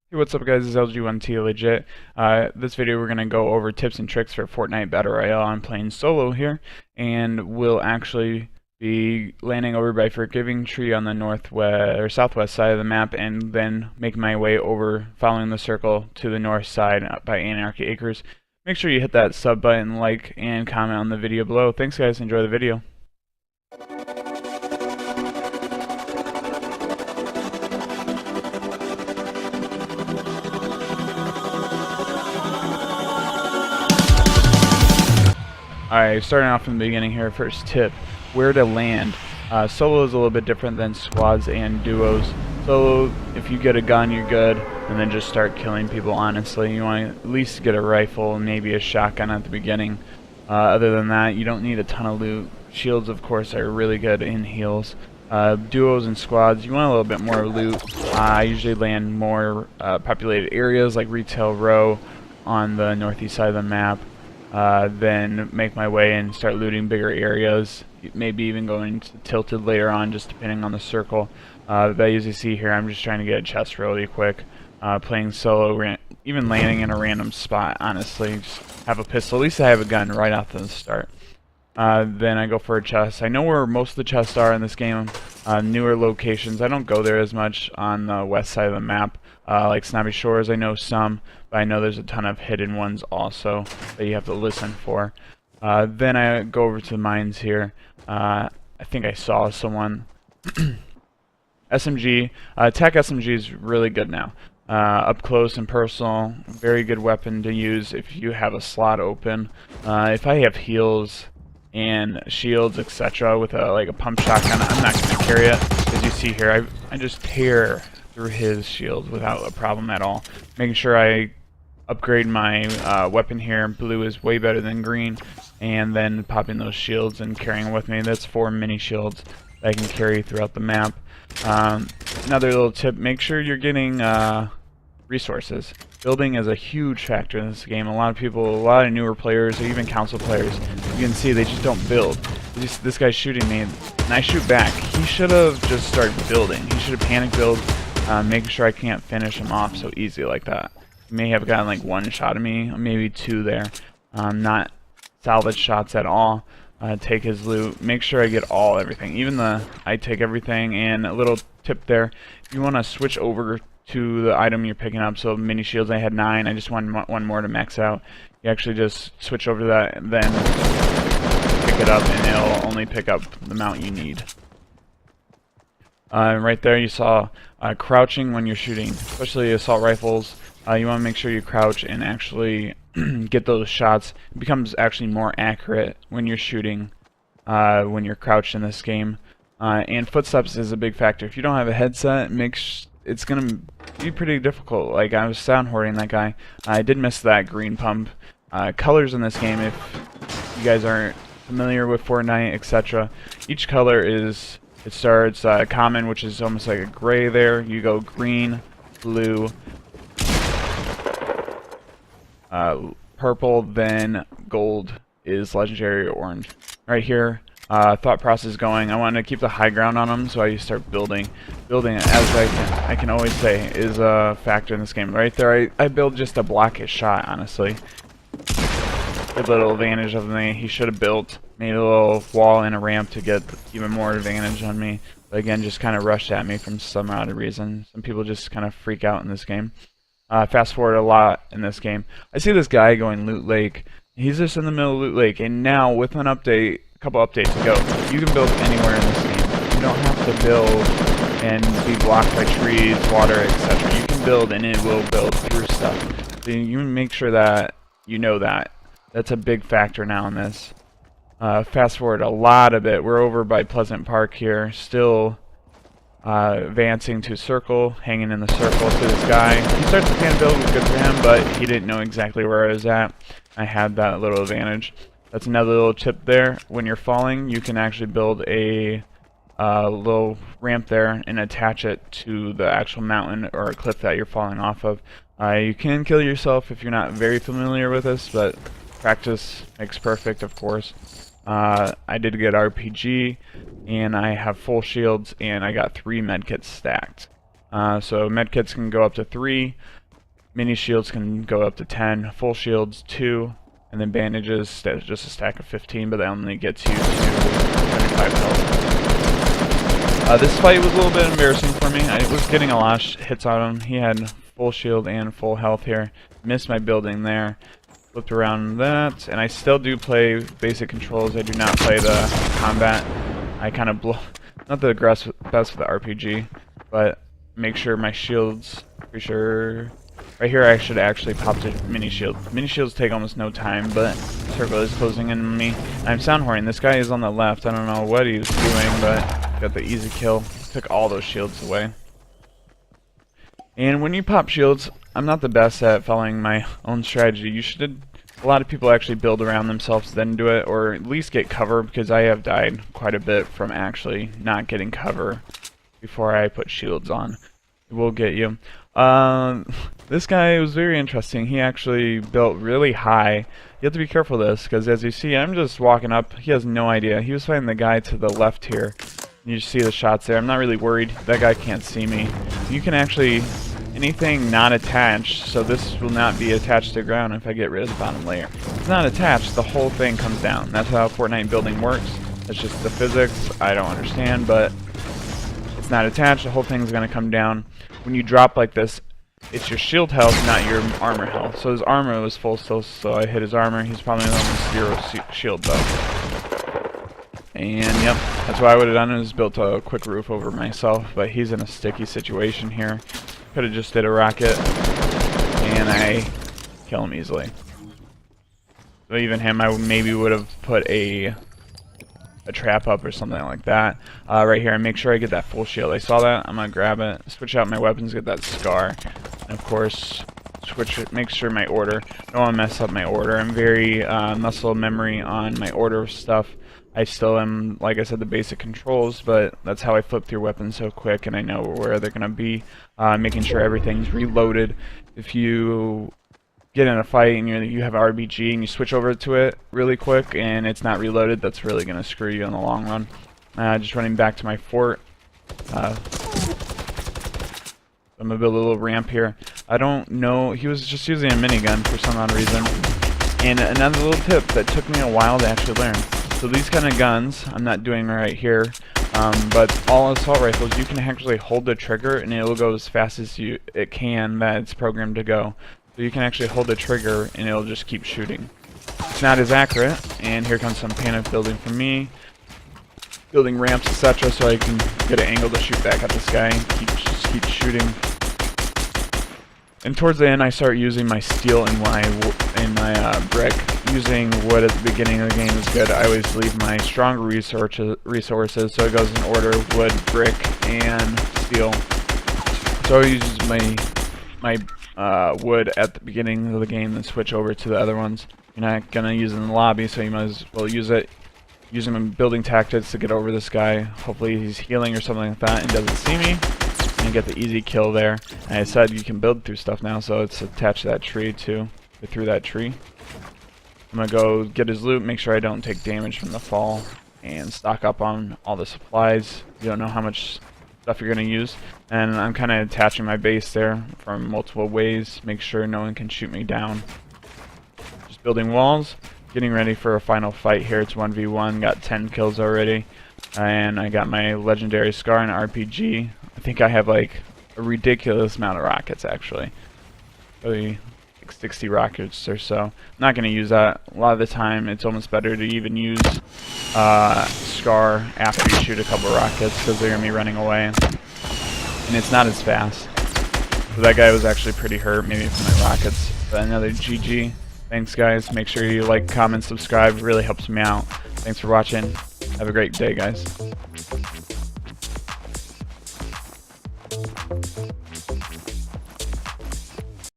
Hey, what's up guys, it's LG1T Legit. This video we're going to go over tips and tricks for Fortnite Battle Royale. I'm playing solo here, and we'll actually be landing over by Forgiving Tree on the northwest or southwest side of the map, and then make my way over, following the circle to the north side by Anarchy Acres. Make sure you hit that sub button, like, and comment on the video below. Thanks guys, enjoy the video. Alright, starting off from the beginning here, first tip, where to land. Solo is a little bit different than squads and duos. Solo, if you get a gun, you're good, and then just start killing people, honestly. You want to at least get a rifle and maybe a shotgun at the beginning. Other than that, you don't need a ton of loot. Shields, of course, are really good in heals. Duos and squads, you want a little bit more loot. I usually land more populated areas like Retail Row on the northeast side of the map. Then make my way and start looting bigger areas, maybe even going to Tilted later on, just depending on the circle. That I usually see here, I'm just trying to get a chest really quick. Playing solo, even landing in a random spot, honestly. Just have a pistol, at least I have a gun right off the start. Then I go for a chest. I know where most of the chests are in this game, newer locations. I don't go there as much on the west side of the map. Like Snobby Shores, I know some, but I know there's a ton of hidden ones also that you have to listen for. Then I go over to the mines here. I think I saw someone. SMG, Tech SMG is really good now. Up close and personal, very good weapon to use if you have a slot open. If I have heals and shields, etc., with a pump shotgun, I'm not going to carry it. As you see here, I just tear through his shield without a problem at all. Making sure I upgrade my weapon here. Blue is way better than green, and then popping those shields and carrying with me. That's 4 mini shields that I can carry throughout the map. Another little tip, make sure you're getting resources. Building is a huge factor in this game. A lot of newer players, or even console players, you can see they just don't build. This guy's shooting me, and I shoot back. He should have just started building. He should have panic build, making sure I can't finish him off so easy like that. He may have gotten like 1 shot at me, maybe 2 there. Not salvage shots at all. Take his loot. Make sure I get everything. Even I take everything. And a little tip there, if you want to switch over to the item you're picking up, so mini shields, I had 9, I just want 1 more to max out. You actually just switch over to that and then pick it up, and it'll only pick up the amount you need. Right there you saw crouching when you're shooting, especially assault rifles. You want to make sure you crouch and actually get those shots. It becomes actually more accurate when you're shooting when you're crouched in this game. And footsteps is a big factor. If you don't have a headset, it's going to be pretty difficult. Like, I was sound hoarding that guy. I did miss that green pump. Colors in this game, if you guys aren't familiar with Fortnite, etc., each color is, it starts common, which is almost like a gray there. You go green, blue, purple, then gold is legendary, or orange. Right here, thought process going. I want to keep the high ground on them, so I start building. Building, as I can always say, is a factor in this game. Right there, I build just to block his shot, honestly. Good little advantage of me. He should have built, made a little wall and a ramp to get even more advantage on me. But again, just kind of rushed at me from some odd reason. Some people just kind of freak out in this game. Fast forward a lot in this game. I see this guy going Loot Lake. He's just in the middle of Loot Lake, and now with an update, a couple updates ago, you can build anywhere in this game. You don't have to build and be blocked by trees, water, etc. You can build, and it will build through stuff. So you make sure that you know that. That's a big factor now in this. Fast forward a lot of it. We're over by Pleasant Park here, still advancing to circle, hanging in the circle to this guy. He starts to pan build, was good for him, but he didn't know exactly where I was at. I had that little advantage. That's another little tip there. When you're falling, you can actually build a little ramp there and attach it to the actual mountain or a cliff that you're falling off of. You can kill yourself if you're not very familiar with this, but practice makes perfect, of course. I did get RPG, and I have full shields, and I got 3 medkits stacked. So medkits can go up to 3, mini shields can go up to 10, full shields 2, and then bandages just a stack of 15, but that only gets you to 25 health. This fight was a little bit embarrassing for me. I was getting a lot of hits on him. He had full shield and full health here. Missed my building there. Flipped around that, and I still do play basic controls. I do not play the combat. I kind of not the best with the RPG, but make sure my shields. Pretty sure right here I should actually pop the mini shield. Mini shields take almost no time, but circle is closing in on me. I'm sound horning. This guy is on the left. I don't know what he was doing, but got the easy kill. Took all those shields away. And when you pop shields, I'm not the best at following my own strategy. You should. A lot of people actually build around themselves then do it, or at least get cover, because I have died quite a bit from actually not getting cover before I put shields on. It will get you. This guy was very interesting. He actually built really high. You have to be careful of this, because as you see, I'm just walking up. He has no idea. He was fighting the guy to the left here. You see the shots there. I'm not really worried. That guy can't see me. You can actually... anything not attached, so this will not be attached to the ground if I get rid of the bottom layer. If it's not attached, the whole thing comes down. That's how Fortnite building works. It's just the physics. I don't understand, but it's not attached. The whole thing's going to come down. When you drop like this, it's your shield health, not your armor health. So his armor was full still, so I hit his armor. He's probably almost 0 shield though. And yep, that's what I would have done, is built a quick roof over myself, but he's in a sticky situation here. Could have just did a rocket, and I kill him easily. So even him, I maybe would have put a trap up or something like that. Right here, I make sure I get that full shield. I saw that. I'm gonna grab it, switch out my weapons, get that scar, and of course, switch it. Make sure my order. I don't want to mess up my order. I'm very muscle memory on my order of stuff. I still am, like I said, the basic controls, but that's how I flip through weapons so quick, and I know where they're going to be. Making sure everything's reloaded. If you get in a fight and you have RBG and you switch over to it really quick and it's not reloaded, that's really going to screw you in the long run. Just running back to my fort. I'm going to build a little ramp here. I don't know, he was just using a minigun for some odd reason. And another little tip that took me a while to actually learn. So these kind of guns, I'm not doing right here, but all assault rifles, you can actually hold the trigger and it will go as fast as it can that it's programmed to go. So you can actually hold the trigger and it'll just keep shooting. It's not as accurate, and here comes some panic building from me. Building ramps, etc., so I can get an angle to shoot back at this guy and just keep shooting. And towards the end, I start using my steel and my brick. Using wood at the beginning of the game is good. I always leave my stronger resources, so it goes in order: wood, brick, and steel. So I use my wood at the beginning of the game, then switch over to the other ones. You're not gonna use it in the lobby, so you might as well use it. Using my building tactics to get over this guy. Hopefully he's healing or something like that and doesn't see me. And get the easy kill there. And I said you can build through stuff now, so it's attached to that tree too. Or through that tree. I'm gonna go get his loot, make sure I don't take damage from the fall, and stock up on all the supplies. You don't know how much stuff you're gonna use. And I'm kind of attaching my base there from multiple ways, make sure no one can shoot me down. Just building walls, getting ready for a final fight here. It's 1v1, got 10 kills already. And I got my legendary scar and RPG. I think I have like a ridiculous amount of rockets actually. Really, like 60 rockets or so. I'm not going to use that. A lot of the time it's almost better to even use scar after you shoot a couple rockets, because they're going to be running away. And it's not as fast. So that guy was actually pretty hurt, maybe from my rockets. But another GG. Thanks guys. Make sure you like, comment, subscribe. It really helps me out. Thanks for watching. Have a great day, guys.